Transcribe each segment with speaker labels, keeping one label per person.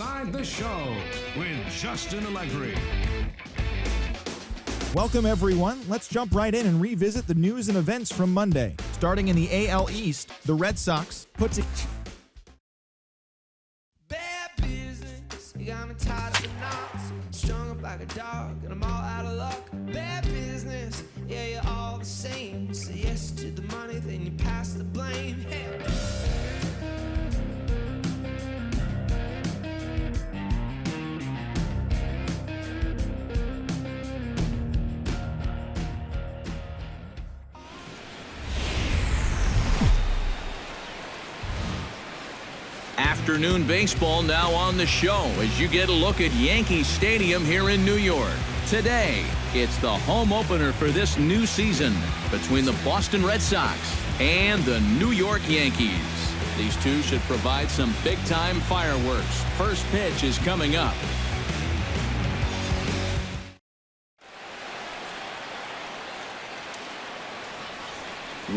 Speaker 1: Inside the Show with Justin Allegri.
Speaker 2: Welcome, everyone. Let's jump right in and revisit the news and events from Monday. Starting in the AL East, the Red Sox puts it...
Speaker 3: Bad business, you got me tied up in knots. Strung up like a dog, and I'm all out of luck. Bad business, yeah, you're all the same. Say yes to the money, then you pass the blame. Hey.
Speaker 4: Afternoon baseball now on the show as you get a look at Yankee Stadium here in New York. Today, it's the home opener for this new season between the Boston Red Sox and the New York Yankees. These two should provide some big-time fireworks. First pitch is coming up.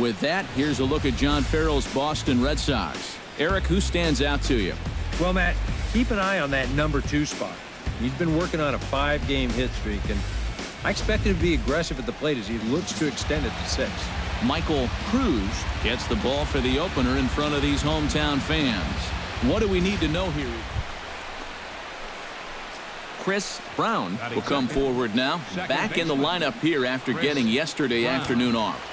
Speaker 4: With that, here's a look at John Farrell's Boston Red Sox. Eric, who stands out to you?
Speaker 5: Well, Matt, keep an eye on that number 2 spot. He's been working on a 5-game hit streak, and I expect him to be aggressive at the plate as he looks to extend it to 6.
Speaker 4: Michael Cruz gets the ball for the opener in front of these hometown fans. What do we need to know here? Chris Brown will come forward now, back in the lineup here after getting yesterday afternoon off.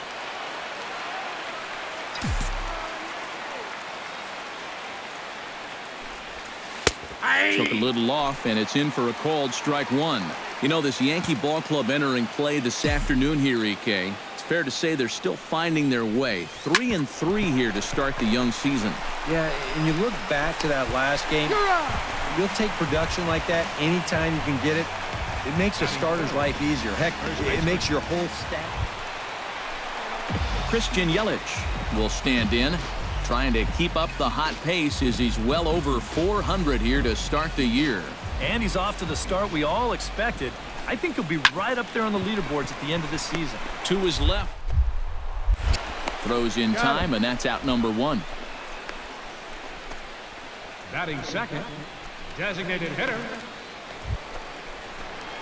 Speaker 4: Took a little off, and it's in for a called strike 1. You know, this Yankee ball club entering play this afternoon here, EK. It's fair to say they're still finding their way. 3-3 here to start the young season.
Speaker 5: Yeah, and you look back to that last game, you'll take production like that anytime you can get it. It makes a starter's life easier. Heck, it makes your whole staff.
Speaker 4: Christian Yelich will stand in, trying to keep up the hot pace as he's well over 400 here to start the year.
Speaker 6: And he's off to the start we all expected. I think he'll be right up there on the leaderboards at the end of this season.
Speaker 4: To his left. Throws in time, and that's out number 1.
Speaker 1: Batting second, designated hitter,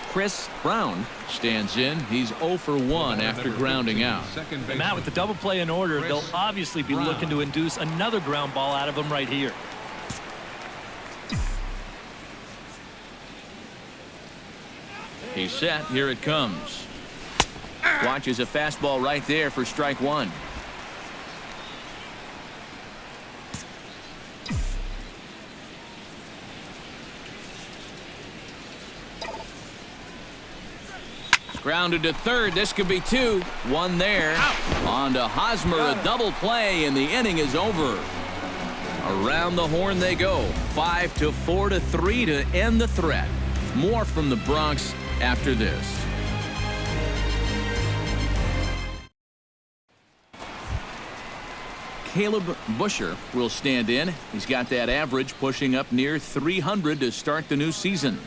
Speaker 4: Chris Brown stands in. He's 0 for 1 after grounding out.
Speaker 6: And Matt, with the double play in order, they'll obviously be looking to induce another ground ball out of him right here.
Speaker 4: He's set. Here it comes. Watches a fastball right there for strike 1. Grounded to third. This could be 2. 1 there. On to Hosmer. A double play, and the inning is over. Around the horn they go. 5-4-3 to end the threat. More from the Bronx after this. Caleb Busher will stand in. He's got that average pushing up near 300 to start the new season.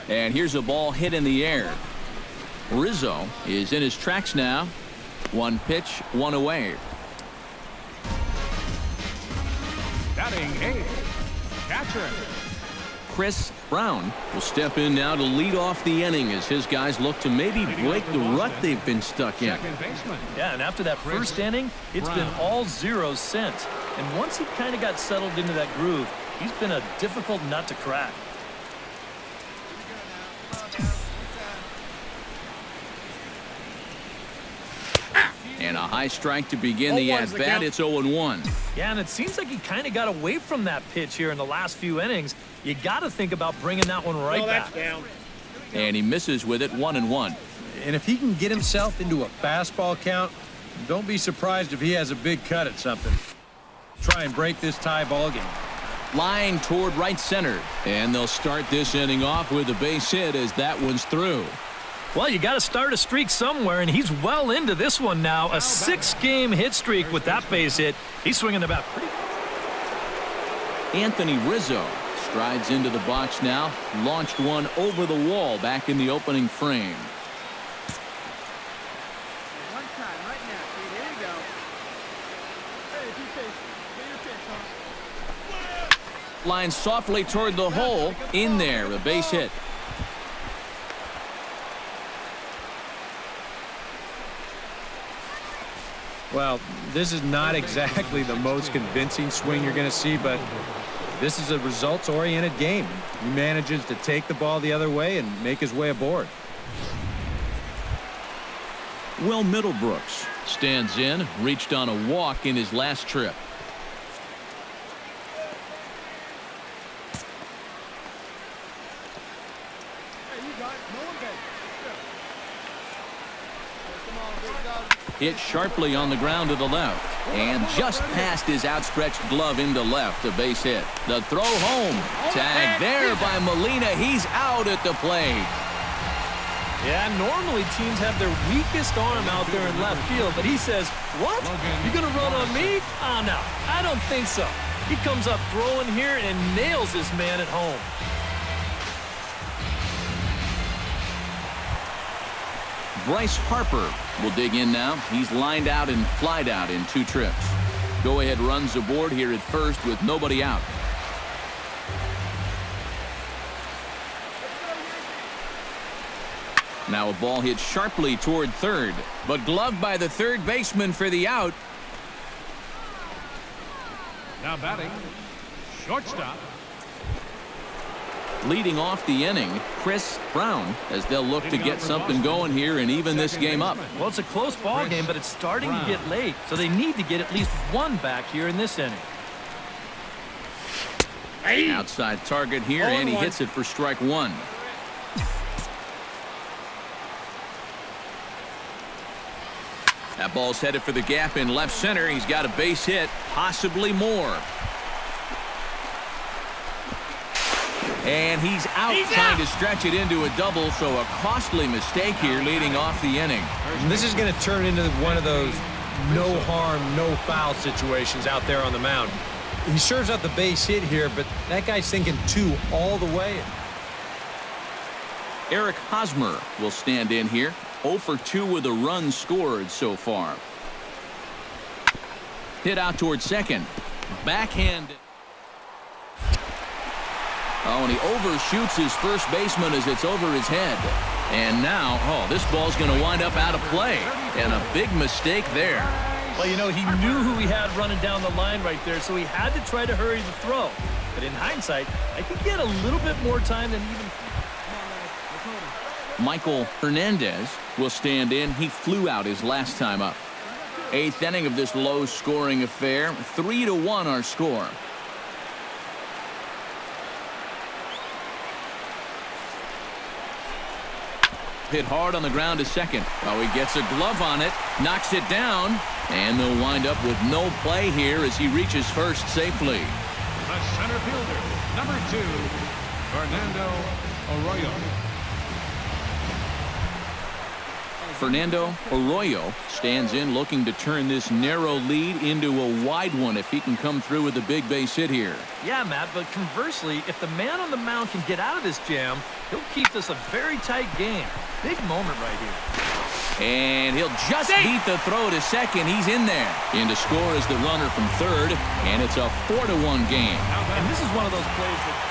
Speaker 4: And here's a ball hit in the air. Rizzo is in his tracks now. 1 pitch, 1 away.
Speaker 1: batting 8th, catcher.
Speaker 4: Chris Brown will step in now to lead off the inning as his guys look to maybe break the rut they've been stuck in.
Speaker 6: Yeah, and after that first inning, it's been all zeros since. And once he kind of got settled into that groove, he's been a difficult nut to crack.
Speaker 4: And a high strike to begin the at-bat. It's 0-1.
Speaker 6: Yeah, and it seems like he kind of got away from that pitch here in the last few innings. You got to think about bringing that one right back.
Speaker 4: And he misses with it, 1-1.
Speaker 5: And if he can get himself into a fastball count, don't be surprised if he has a big cut at something. Try and break this tie ball game.
Speaker 4: Line toward right center. And they'll start this inning off with a base hit as that one's through.
Speaker 6: Well, you got to start a streak somewhere, and he's well into this one now. A 6-game hit streak with that base hit. He's swinging the bat pretty.
Speaker 4: Anthony Rizzo strides into the box now. Launched one over the wall back in the opening frame. line softly toward the hole. In there, a base hit.
Speaker 5: Well, this is not exactly the most convincing swing you're going to see, but this is a results-oriented game. He manages to take the ball the other way and make his way aboard.
Speaker 4: Will Middlebrooks stands in, reached on a walk in his last trip. Hit sharply on the ground to the left and just past his outstretched glove into left, a base hit. The throw home. Tag there by Molina. He's out at the plate.
Speaker 6: Yeah, normally teams have their weakest arm out there in left field, but he says, what? You're going to run on me? Oh, no, I don't think so. He comes up throwing here and nails his man at home.
Speaker 4: Bryce Harper will dig in now. He's lined out and flied out in 2 trips. Go-ahead runs aboard here at first with nobody out. Now a ball hit sharply toward third, but gloved by the third baseman for the out.
Speaker 1: Now batting, shortstop.
Speaker 4: Leading off the inning, Chris Brown, as they'll look to get something going here and even this game up.
Speaker 6: Well, it's a close ball game, but it's starting to get late, so they need to get at least one back here in this inning.
Speaker 4: Outside target here, and he hits it for strike 1. That ball's headed for the gap in left center. He's got a base hit, possibly more. And he's out trying to stretch it into a double, so a costly mistake here leading off the inning.
Speaker 5: And this is going to turn into one of those no harm, no foul situations out there on the mound. He serves out the base hit here, but that guy's thinking 2 all the way.
Speaker 4: Eric Hosmer will stand in here. 0 for 2 with a run scored so far. Hit out towards second. Backhand. Oh, and he overshoots his first baseman as it's over his head. And now, this ball's going to wind up out of play. And a big mistake there.
Speaker 6: Well, you know, he knew who he had running down the line right there, so he had to try to hurry the throw. But in hindsight, I think he had a little bit more time than even...
Speaker 4: Michael Hernandez will stand in. He flew out his last time up. 8th inning of this low-scoring affair. 3-1 our score. Hit hard on the ground to second. Oh, he gets a glove on it, knocks it down, and they'll wind up with no play here as he reaches first safely.
Speaker 1: The center fielder, number 2, Fernando Arroyo.
Speaker 4: Fernando Arroyo stands in looking to turn this narrow lead into a wide one if he can come through with a big base hit here.
Speaker 6: Yeah, Matt, but conversely, if the man on the mound can get out of this jam, he'll keep this a very tight game. Big moment right here.
Speaker 4: And he'll just beat the throw to second. He's in there. In to score is the runner from third, and it's a 4-1 game.
Speaker 6: And this is one of those plays that...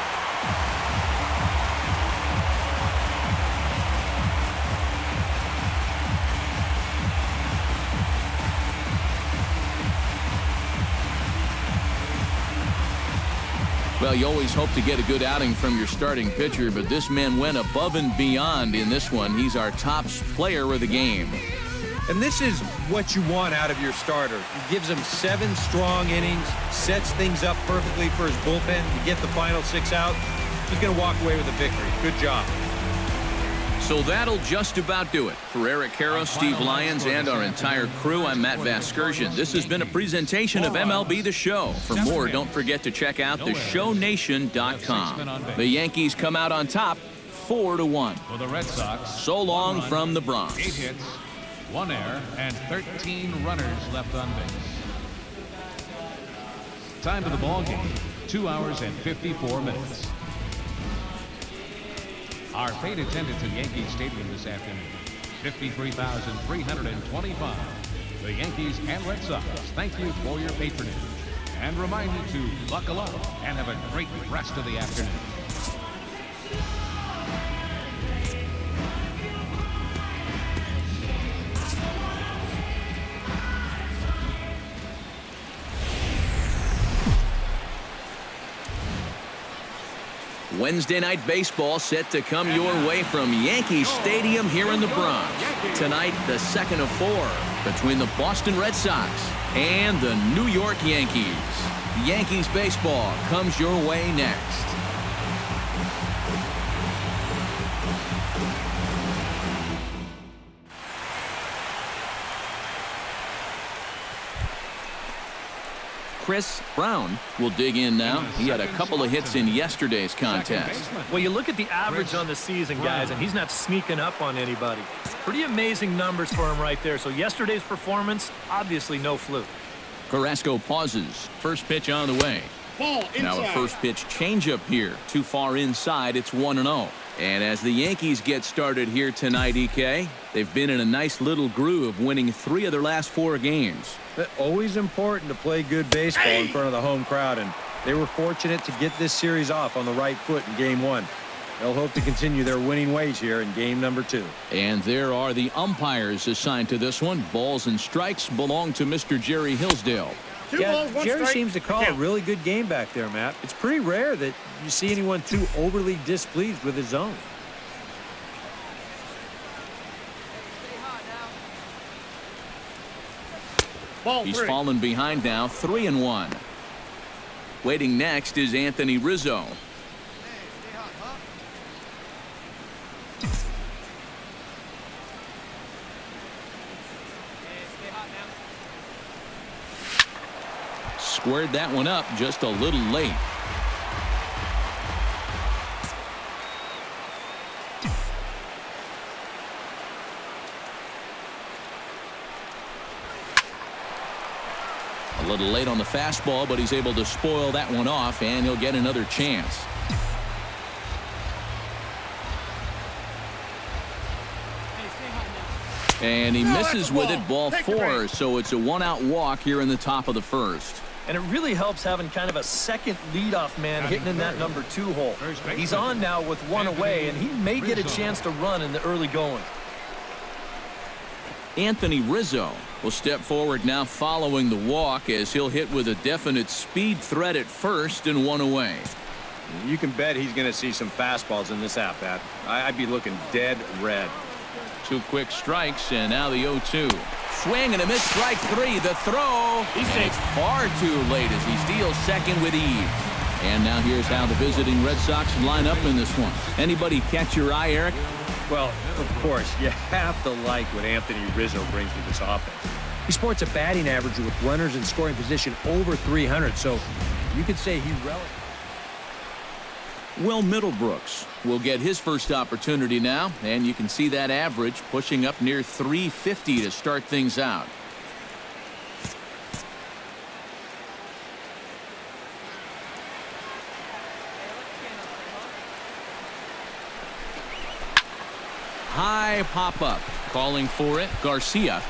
Speaker 4: Well, you always hope to get a good outing from your starting pitcher, but this man went above and beyond in this one. He's our top player of the game.
Speaker 5: And this is what you want out of your starter. He gives him 7 strong innings, sets things up perfectly for his bullpen to get the final 6 out. He's going to walk away with a victory. Good job.
Speaker 4: So that'll just about do it. For Eric Karros, Steve Lyons, and our entire crew, I'm Matt Vasgersian. This has been a presentation of MLB The Show. For more, don't forget to check out theshownation.com. The Yankees come out on top, 4-1.
Speaker 1: For the Red Sox,
Speaker 4: So long from the Bronx.
Speaker 1: 8 hits, 1 error, and 13 runners left on base. Time of the ball game, 2 hours and 54 minutes. Our paid attendance at Yankee Stadium this afternoon, 53,325. The Yankees and Red Sox, thank you for your patronage. and remind you to buckle up and have a great rest of the afternoon.
Speaker 4: Wednesday night baseball set to come your way from Yankee Stadium here in the Bronx. Tonight, the second of 4 between the Boston Red Sox and the New York Yankees. Yankees baseball comes your way next. Chris Brown will dig in now. He had a couple of hits in yesterday's contest.
Speaker 6: Well, you look at the average on the season, guys, and he's not sneaking up on anybody. Pretty amazing numbers for him right there. So yesterday's performance, obviously no fluke.
Speaker 4: Carrasco pauses. First pitch on the way. Now a first pitch changeup here. Too far inside. It's 1-0. And as the Yankees get started here tonight, EK, they've been in a nice little groove, winning 3 of their last 4 games.
Speaker 5: Always important to play good baseball in front of the home crowd, and they were fortunate to get this series off on the right foot in Game 1. They'll hope to continue their winning ways here in Game number 2.
Speaker 4: And there are the umpires assigned to this one. Balls and strikes belong to Mr. Jerry Hillsdale.
Speaker 5: Jerry seems to call a really good game back there, Matt. It's pretty rare that you see anyone too overly displeased with his zone.
Speaker 4: He's fallen behind now, 3-1. Waiting next is Anthony Rizzo. Squared that one up just a little late. A little late on the fastball, but he's able to spoil that one off, and he'll get another chance. And he misses with it, ball 4, so it's a 1-out walk here in the top of the first.
Speaker 6: And it really helps having kind of a second leadoff man hitting in that number 2 hole. He's on now with 1 away, and he may get a chance to run in the early going.
Speaker 4: Anthony Rizzo will step forward now following the walk as he'll hit with a definite speed threat at first and 1 away.
Speaker 5: You can bet he's going to see some fastballs in this at-bat. I'd be looking dead red.
Speaker 4: 2 quick strikes, and now the 0-2. Swing and a miss, strike 3. The throw. It's far too late as he steals second with ease. And now here's how the visiting Red Sox line up in this one. Anybody catch your eye, Eric?
Speaker 5: Well, of course, you have to like what Anthony Rizzo brings to this offense. He sports a batting average with runners in scoring position over 300, so you could say he relatively.
Speaker 4: Will Middlebrooks will get his first opportunity now, and you can see that average pushing up near 350 to start things out. High pop-up. Calling for it. Garcia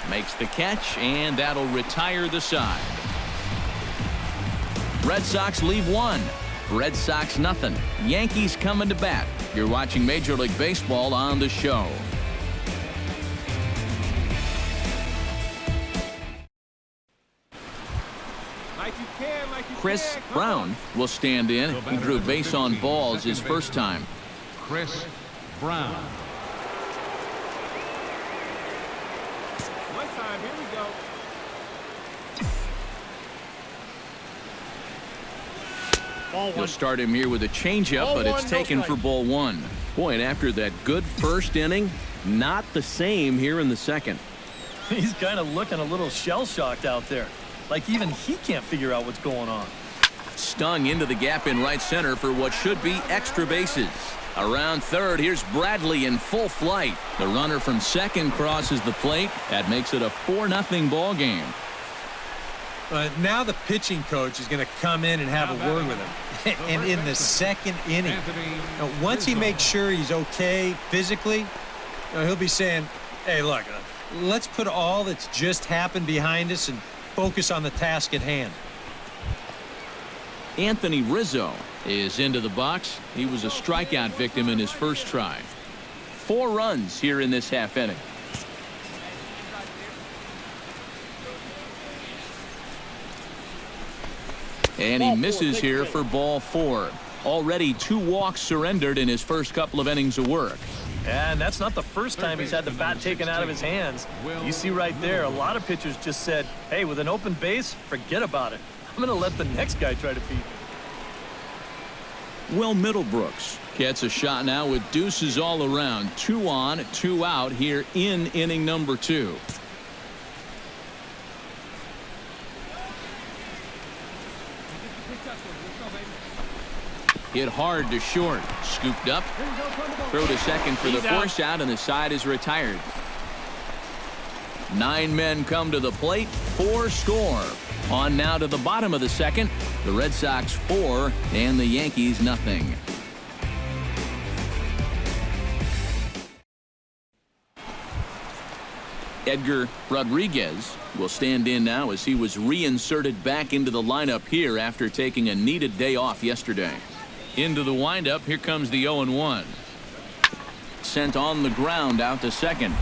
Speaker 4: makes the catch, and that'll retire the side. Red Sox leave 1. Red Sox nothing. Yankees coming to bat. You're watching Major League Baseball on the show. Chris Brown will stand in. He drew base on balls his first time.
Speaker 1: Chris Brown.
Speaker 5: One time, here we go.
Speaker 4: You'll start him here with a changeup, but it's taken for ball 1. Boy, and after that good first inning, not the same here in the second.
Speaker 6: He's kind of looking a little shell-shocked out there. Like even he can't figure out what's going on.
Speaker 4: Stung into the gap in right center for what should be extra bases. Around third, here's Bradley in full flight. The runner from second crosses the plate. That makes it a 4-0 ball game.
Speaker 5: Now the pitching coach is going to come in and have a word with him. And in the second inning, once he makes sure he's okay physically, he'll be saying, hey, look, let's put all that's just happened behind us and Focus on the task at hand.
Speaker 4: Anthony Rizzo is into the box. He was a strikeout victim in his first try. 4 runs here in this half inning. And he misses here for ball 4. Already 2 walks surrendered in his first couple of innings of work.
Speaker 6: And that's not the first time he's had the bat taken out of his hands. You see right there, a lot of pitchers just said, hey, with an open base, forget about it. I'm going to let the next guy try to beat me.
Speaker 4: Will Middlebrooks gets a shot now with deuces all around. 2 on, 2 out here in inning number 2. Hit hard to short. Scooped up. Throw to second for the force out, and the side is retired. 9 men come to the plate. 4 score. On now to the bottom of the second. The Red Sox 4 and the Yankees nothing. Edgar Rodriguez will stand in now as he was reinserted back into the lineup here after taking a needed day off yesterday. Into the windup, here comes the 0-1. Sent on the ground out to second.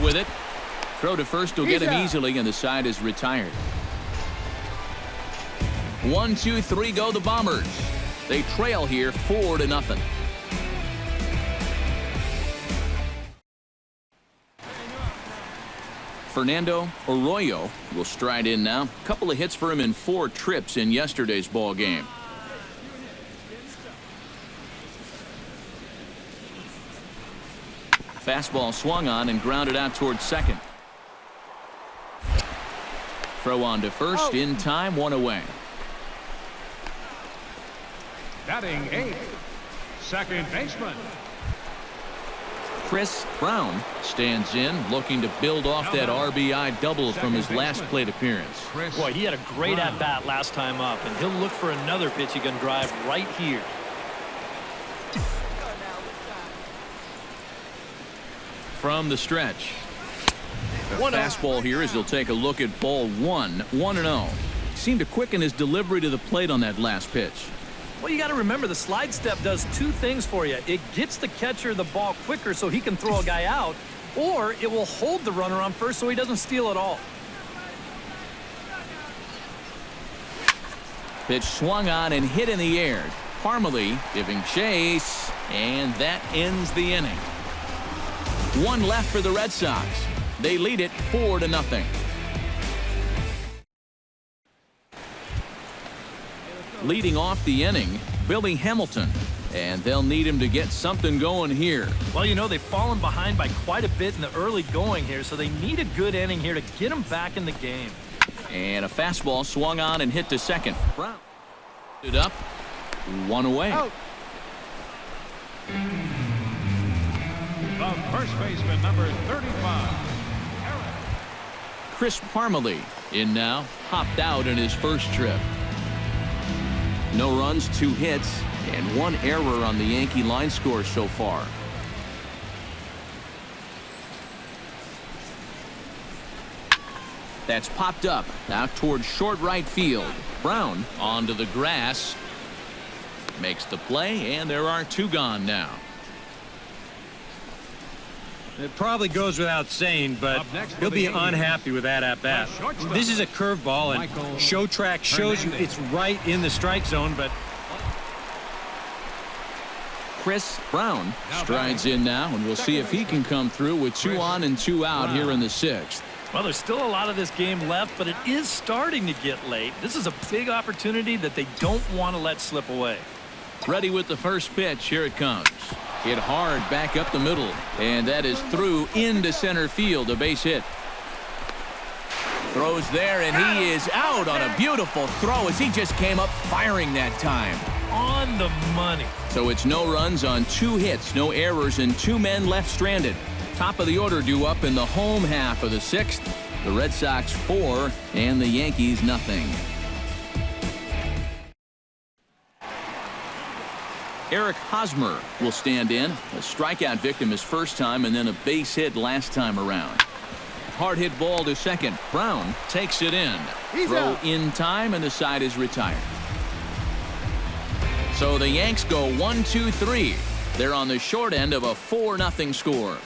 Speaker 4: With it. Throw to first will get him easily, and the side is retired. 1, 2, 3 go the Bombers. They trail here 4-0. Fernando Arroyo will stride in now. A couple of hits for him in 4 trips in yesterday's ball game. Fastball swung on and grounded out towards second. Throw on to first in time, 1 away.
Speaker 1: Batting 8th, second baseman
Speaker 4: Chris Brown stands in, looking to build off that RBI double from his last plate appearance.
Speaker 6: Boy, he had a great at-bat last time up, and he'll look for another pitch he can drive right here.
Speaker 4: From the stretch. The fastball here as he'll take a look at ball 1, 1-0. Seemed to quicken his delivery to the plate on that last pitch.
Speaker 6: Well, you got to remember the slide step does 2 things for you. It gets the catcher the ball quicker so he can throw a guy out, or it will hold the runner on first so he doesn't steal it all.
Speaker 4: Pitch swung on and hit in the air. Parmalee giving chase, and that ends the inning. 1 left for the Red Sox. They lead it 4-0. Leading off the inning, Billy Hamilton, and they'll need him to get something going here.
Speaker 6: Well, you know, they've fallen behind by quite a bit in the early going here, so they need a good inning here to get them back in the game.
Speaker 4: And a fastball swung on and hit to second. Brown it up, 1 away.
Speaker 1: The first baseman, number 35.
Speaker 4: Chris Parmalee in now, hopped out in his first trip. No runs, 2 hits, and 1 error on the Yankee line score so far. That's popped up out toward short right field. Brown onto the grass. Makes the play, and there are 2 gone now.
Speaker 5: It probably goes without saying, but he'll be unhappy with that at-bat. This is a curveball, and Show Track shows you it's right in the strike zone, but
Speaker 4: Chris Brown strides in now, and we'll see if he can come through with 2 on and 2 out here in the 6th.
Speaker 6: Well, there's still a lot of this game left, but it is starting to get late. This is a big opportunity that they don't want to let slip away.
Speaker 4: Ready with the first pitch. Here it comes. Hit hard back up the middle, and that is through into center field, a base hit. Throws there, and he is out on a beautiful throw as he just came up firing that time.
Speaker 6: On the money.
Speaker 4: So it's no runs on 2 hits, no errors, and 2 men left stranded. Top of the order due up in the home half of the 6th. The Red Sox 4 and the Yankees nothing. Eric Hosmer will stand in. A strikeout victim his first time and then a base hit last time around. Hard hit ball to second. Brown takes it in. Throw in time, and the side is retired. So the Yanks go 1-2-3. They're on the short end of a 4-0 score.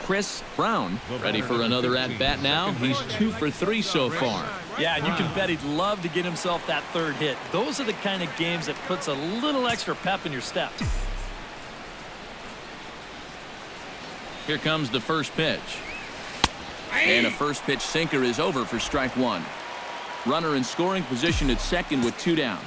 Speaker 4: Chris Brown ready for another at-bat now. He's 2 for 3 so far.
Speaker 6: Yeah, and you can bet he'd love to get himself that third hit. Those are the kind of games that puts a little extra pep in your step.
Speaker 4: Here comes the first pitch. And a first pitch sinker is over for strike one. Runner in scoring position at second with 2 down.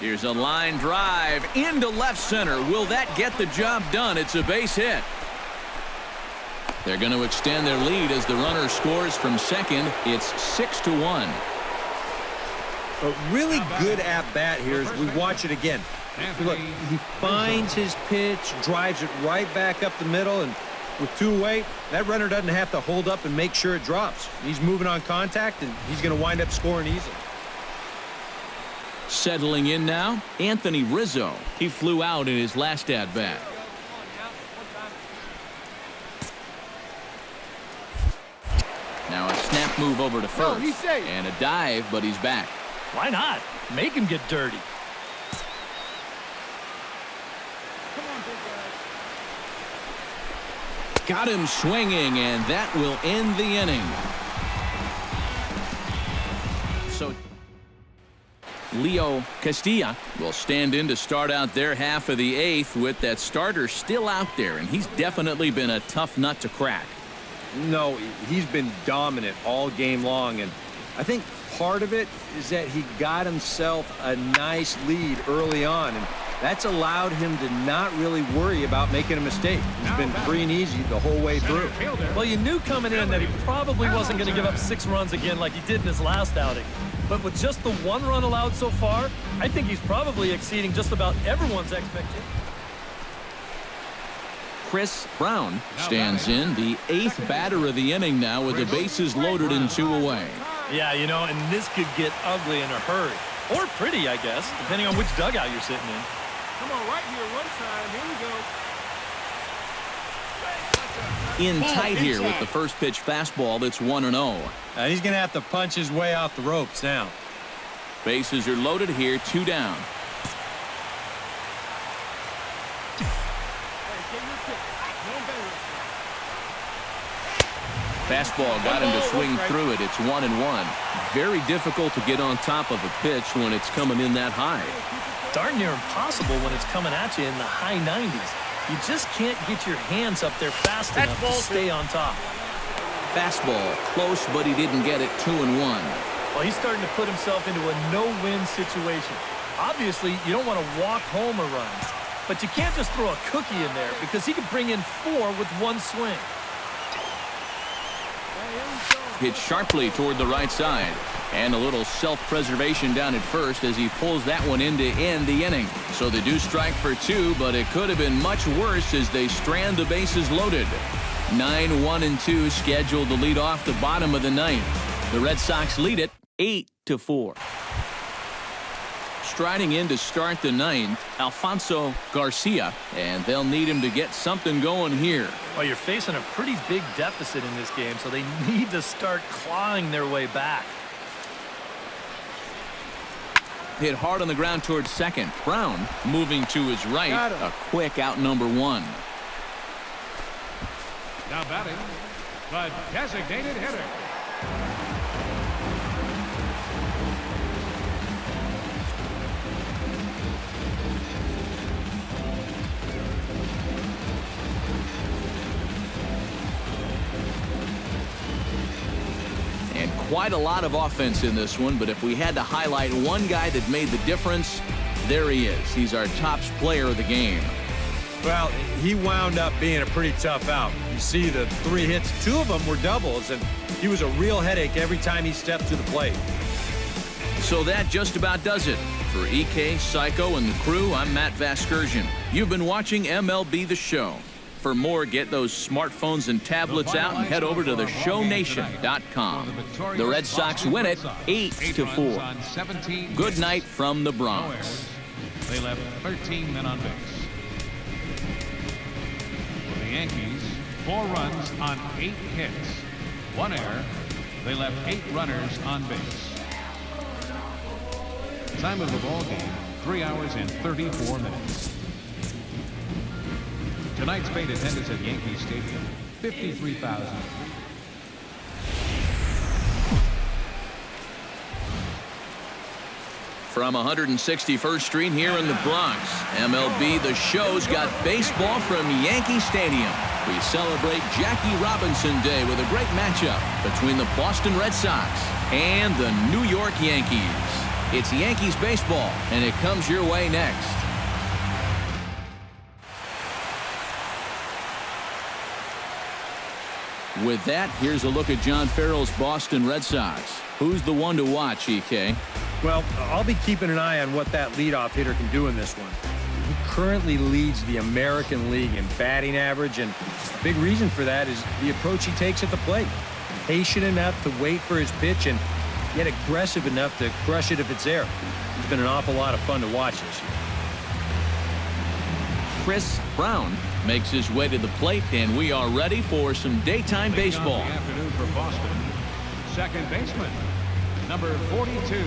Speaker 4: Here's a line drive into left center. Will that get the job done? It's a base hit. They're going to extend their lead as the runner scores from second. It's 6-1.
Speaker 5: A really good at-bat here as we watch it again. Look, he finds his pitch, drives it right back up the middle, and with 2 away, that runner doesn't have to hold up and make sure it drops. He's moving on contact, and he's going to wind up scoring easily.
Speaker 4: Settling in now, Anthony Rizzo. He flew out in his last at-bat. Now a snap move over to first. And a dive, but he's back.
Speaker 6: Why not? Make him get dirty.
Speaker 4: Got him swinging, and that will end the inning. So Leo Castilla will stand in to start out their half of the 8th with that starter still out there, and he's definitely been a tough nut to crack.
Speaker 5: No, he's been dominant all game long, and I think part of it is that he got himself a nice lead early on, and that's allowed him to not really worry about making a mistake. He's been free and easy the whole way through.
Speaker 6: Well, you knew coming in that he probably wasn't going to give up 6 runs again like he did in his last outing. But with just the 1 run allowed so far, I think he's probably exceeding just about everyone's expectation.
Speaker 4: Chris Brown stands in, the 8th batter of the inning now with the bases loaded and 2 away.
Speaker 6: Yeah, you know, and this could get ugly in a hurry. Or pretty, I guess, depending on which dugout you're sitting in.
Speaker 7: Come on, right here, one time. Here we go.
Speaker 4: In tight here with the first pitch fastball that's 1-0.
Speaker 5: He's going to have to punch his way off the ropes now.
Speaker 4: Bases are loaded here, 2 down. Fastball got him to swing through it. It's 1-1. Very difficult to get on top of a pitch when it's coming in that high.
Speaker 6: Darn near impossible when it's coming at you in the high 90s. You just can't get your hands up there fast enough to stay on top.
Speaker 4: Fastball close, but he didn't get it. 2-1.
Speaker 6: Well, he's starting to put himself into a no-win situation. Obviously, you don't want to walk home a run, but you can't just throw a cookie in there because he could bring in 4 with 1 swing.
Speaker 4: Hit sharply toward the right side. And a little self-preservation down at first as he pulls that one in to end the inning. So they do strike for 2, but it could have been much worse as they strand the bases loaded. 9-1-2 scheduled to lead off the bottom of the 9th. The Red Sox lead it 8-4. Striding in to start the 9th, Alfonso Garcia, and they'll need him to get something going here.
Speaker 6: Well, you're facing a pretty big deficit in this game, so they need to start clawing their way back.
Speaker 4: Hit hard on the ground towards second. Brown moving to his right. A quick out number 1.
Speaker 1: Now batting, the designated hitter.
Speaker 4: And quite a lot of offense in this one, but if we had to highlight one guy that made the difference, there he is. He's our top player of the game.
Speaker 5: Well, he wound up being a pretty tough out. You see the 3 hits, 2 of them were doubles, and he was a real headache every time he stepped to the plate.
Speaker 4: So that just about does it. For EK, Psycho, and the crew, I'm Matt Vasgersian. You've been watching MLB The Show. For more, get those smartphones and tablets out and head over to theshownation.com. The Red Sox win it 8-4. Good night from the Bronx.
Speaker 1: They left 13 men on base. For the Yankees, 4 runs on 8 hits, 1 error. They left 8 runners on base. Time of the ball game, 3 hours and 34 minutes. Tonight's paid attendance at Yankee Stadium, 53,000.
Speaker 4: From 161st Street here in the Bronx, MLB The Show's got baseball from Yankee Stadium. We celebrate Jackie Robinson Day with a great matchup between the Boston Red Sox and the New York Yankees. It's Yankees baseball, and it comes your way next. With that, here's a look at John Farrell's Boston Red Sox. Who's the one to watch, EK?
Speaker 5: Well, I'll be keeping an eye on what that leadoff hitter can do in this one. He currently leads the American League in batting average, and a big reason for that is the approach he takes at the plate. Patient enough to wait for his pitch and yet aggressive enough to crush it if it's there. It's been an awful lot of fun to watch this year.
Speaker 4: Chris Brown makes his way to the plate, and we are ready for some daytime baseball.
Speaker 1: Good afternoon for Boston. Second baseman, number 42.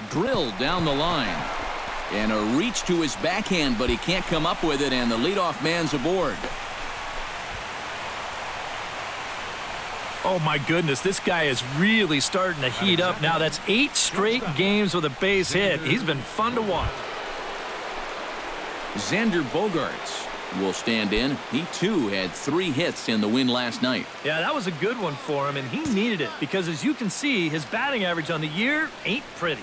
Speaker 4: Drilled down the line. And a reach to his backhand, but he can't come up with it, and the leadoff man's aboard.
Speaker 6: Oh, my goodness. This guy is really starting to heat up now. That's 8 straight games with a base hit. He's been fun to watch.
Speaker 4: Xander Bogaerts will stand in. He, too, had 3 hits in the win last night.
Speaker 6: Yeah, that was a good one for him, and he needed it because, as you can see, his batting average on the year ain't pretty.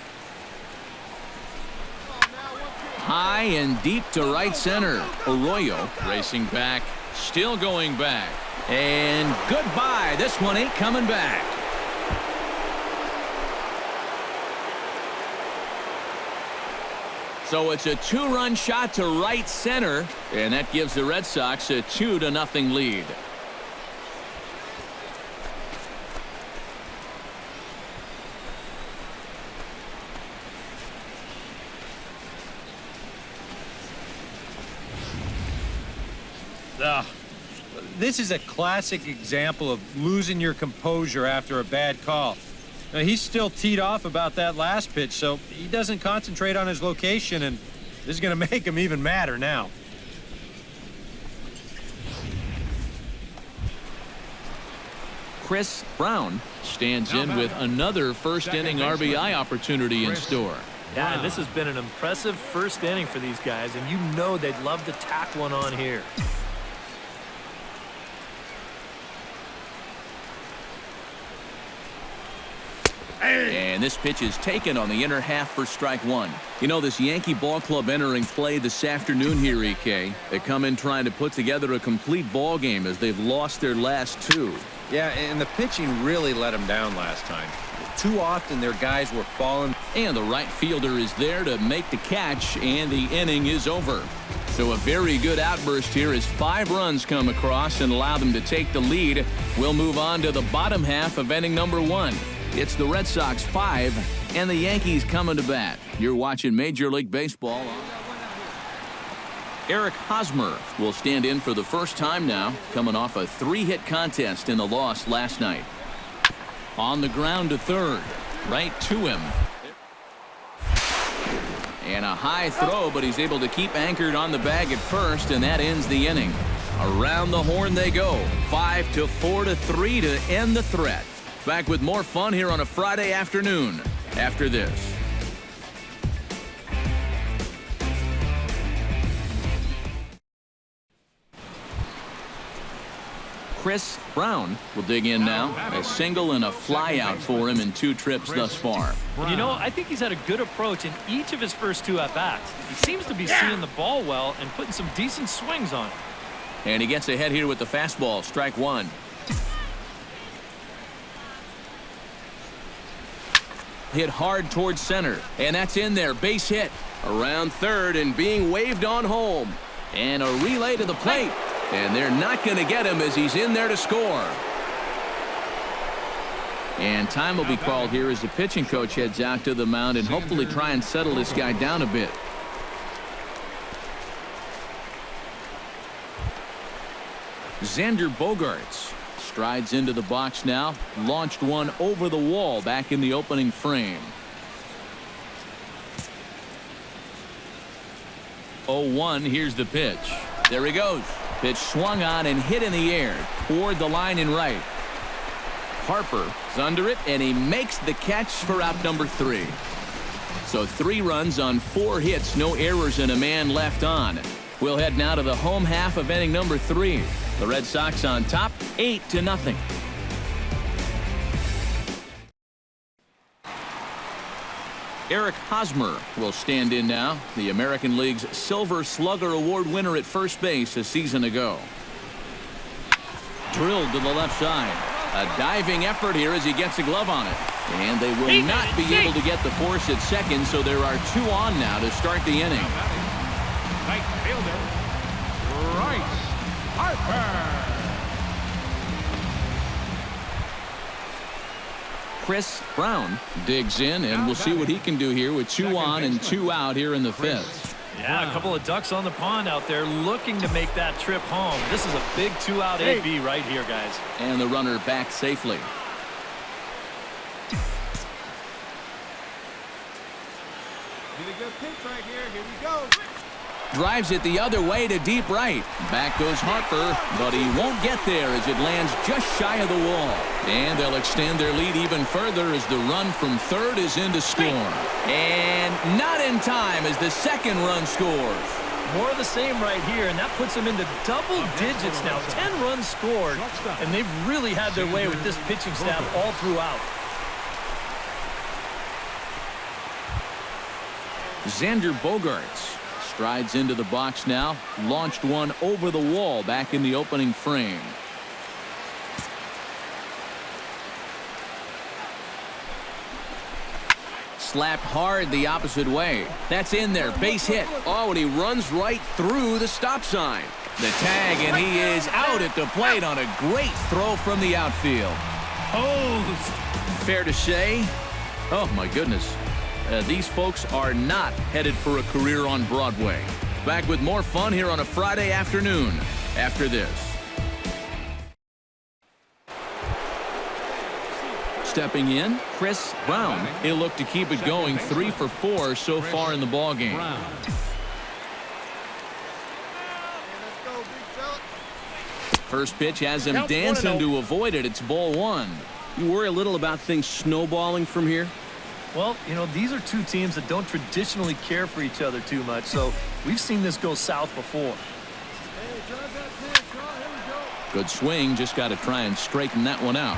Speaker 4: High and deep to right center. Arroyo racing back, still going back. And goodbye. This one ain't coming back. So it's a 2-run shot to right center, and that gives the Red Sox a 2-0 lead.
Speaker 5: This is a classic example of losing your composure after a bad call. Now, he's still teed off about that last pitch, so he doesn't concentrate on his location, and this is going to make him even madder now.
Speaker 4: Chris Brown stands in with another first-inning RBI opportunity in store.
Speaker 6: Yeah, and this has been an impressive first inning for these guys, and you know they'd love to tack one on here.
Speaker 4: And this pitch is taken on the inner half for strike 1. You know, this Yankee ball club entering play this afternoon here, EK. They come in trying to put together a complete ball game as they've lost their last 2.
Speaker 5: Yeah, and the pitching really let him down last time. Too often their guys were falling.
Speaker 4: And the right fielder is there to make the catch, and the inning is over. So a very good outburst here as 5 runs come across and allow them to take the lead. We'll move on to the bottom half of inning number 1. It's the Red Sox 5 and the Yankees coming to bat. You're watching Major League Baseball. Eric Hosmer will stand in for the first time now, coming off a 3-hit contest in the loss last night. On the ground to third, right to him. And a high throw, but he's able to keep anchored on the bag at first, and that ends the inning. Around the horn they go, 5-4-3 to end the threat. Back with more fun here on a Friday afternoon after this. Chris Brown will dig in now. A single and a fly out for him in 2 trips thus far.
Speaker 6: And you know, I think he's had a good approach in each of his first 2 at-bats. He seems to be seeing the ball well and putting some decent swings on it.
Speaker 4: And he gets ahead here with the fastball, strike 1. hit hard towards center. And that's in there. Base hit. Around third and being waved on home. And a relay to the plate. And they're not going to get him as he's in there to score. And time will be called here as the pitching coach heads out to the mound and hopefully try and settle this guy down a bit. Xander Bogaerts strides into the box now. Launched one over the wall back in the opening frame. 0-1. Here's the pitch. There he goes. Pitch swung on and hit in the air toward the line and right. Harper is under it, and he makes the catch for out number 3. So 3 runs on 4 hits, no errors, and a man left on. We'll head now to the home half of inning number 3. The Red Sox on top, 8-0. Eric Hosmer will stand in now, the American League's Silver Slugger Award winner at first base a season ago. Drilled to the left side. A diving effort here as he gets a glove on it. And they will not be able to get the force at second, so there are 2 on now to start the inning.
Speaker 1: Right fielder, Bryce Harper.
Speaker 4: Chris Brown digs in, and we'll see what he can do here with 2 on and 2 out here in the 5th.
Speaker 6: Yeah, a couple of ducks on the pond out there looking to make that trip home. This is a big 2-out AB right here, guys.
Speaker 4: And the runner back safely.
Speaker 7: Get a good pitch right here. Here we go.
Speaker 4: Drives it the other way to deep right. Back goes Harper, but he won't get there as it lands just shy of the wall. And they'll extend their lead even further as the run from third is in to score. And not in time as the second run scores.
Speaker 6: More of the same right here, and that puts them into double digits now. 10 runs scored, and they've really had their way with this pitching staff all throughout.
Speaker 4: Xander Bogaerts strides into the box now. Launched one over the wall back in the opening frame. Slapped hard the opposite way. That's in there. Base hit. Oh, and he runs right through the stop sign. The tag, and he is out at the plate on a great throw from the outfield. Posed. Fair to say, oh my goodness, these folks are not headed for a career on Broadway. Back with more fun here on a Friday afternoon after this. Stepping in, Chris Brown. He'll look to keep it going. 3 for 4 so far in the ballgame. First pitch has him dancing to avoid it. It's ball 1.
Speaker 8: You worry a little about things snowballing from here?
Speaker 6: Well, you know, these are 2 teams that don't traditionally care for each other too much, so we've seen this go south before.
Speaker 4: Good swing, just got to try and straighten that one out.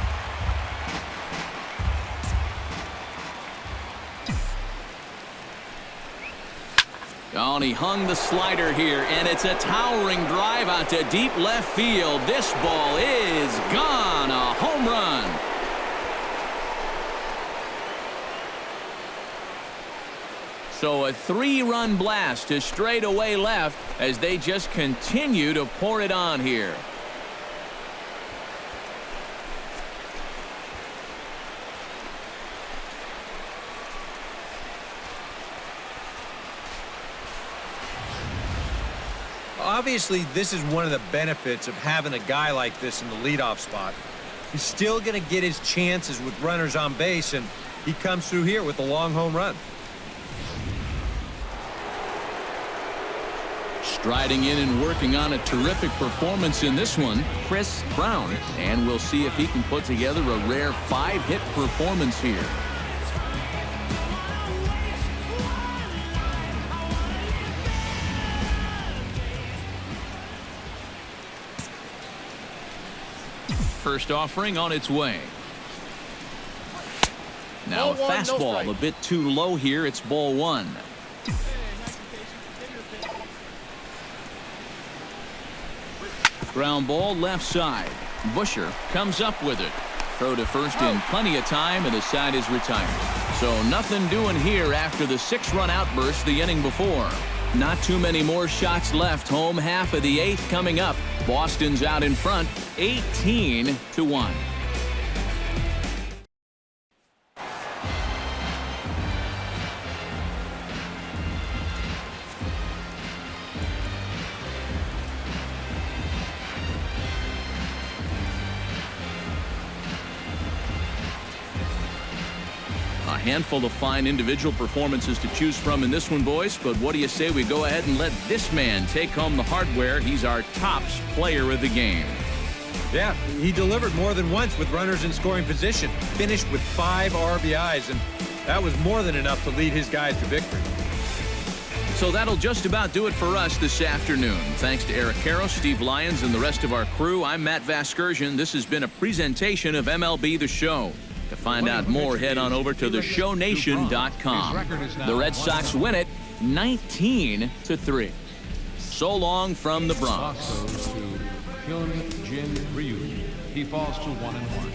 Speaker 4: Oh, and he hung the slider here, and it's a towering drive out to deep left field. This ball is gone. A home run. So a 3-run blast to straightaway left as they just continue to pour it on here.
Speaker 5: Obviously, this is one of the benefits of having a guy like this in the leadoff spot. He's still going to get his chances with runners on base, and he comes through here with a long home run.
Speaker 4: Striding in and working on a terrific performance in this one, Chris Brown. And we'll see if he can put together a rare 5-hit performance here. First offering on its way. Now a fastball a bit too low here. It's ball 1. Ground ball left side. Busher comes up with it. Throw to first in plenty of time, and the side is retired. So nothing doing here after the 6-run outburst the inning before. Not too many more shots left. Home half of the 8th coming up. Boston's out in front, 18-1. A handful of fine individual performances to choose from in this one, boys, but what do you say we go ahead and let this man take home the hardware? He's our tops player of the game.
Speaker 5: Yeah, he delivered more than once with runners in scoring position. Finished with 5 RBIs, and that was more than enough to lead his guys to victory.
Speaker 4: So that'll just about do it for us this afternoon. Thanks to Eric Caro, Steve Lyons, and the rest of our crew. I'm Matt Vasgersian. This has been a presentation of MLB The Show. To find out more, head on over to theshownation.com. The Red Sox win it 19-3. So long from the Bronx.
Speaker 1: Goes to Hyun Jin Ryu. He falls to 1-1.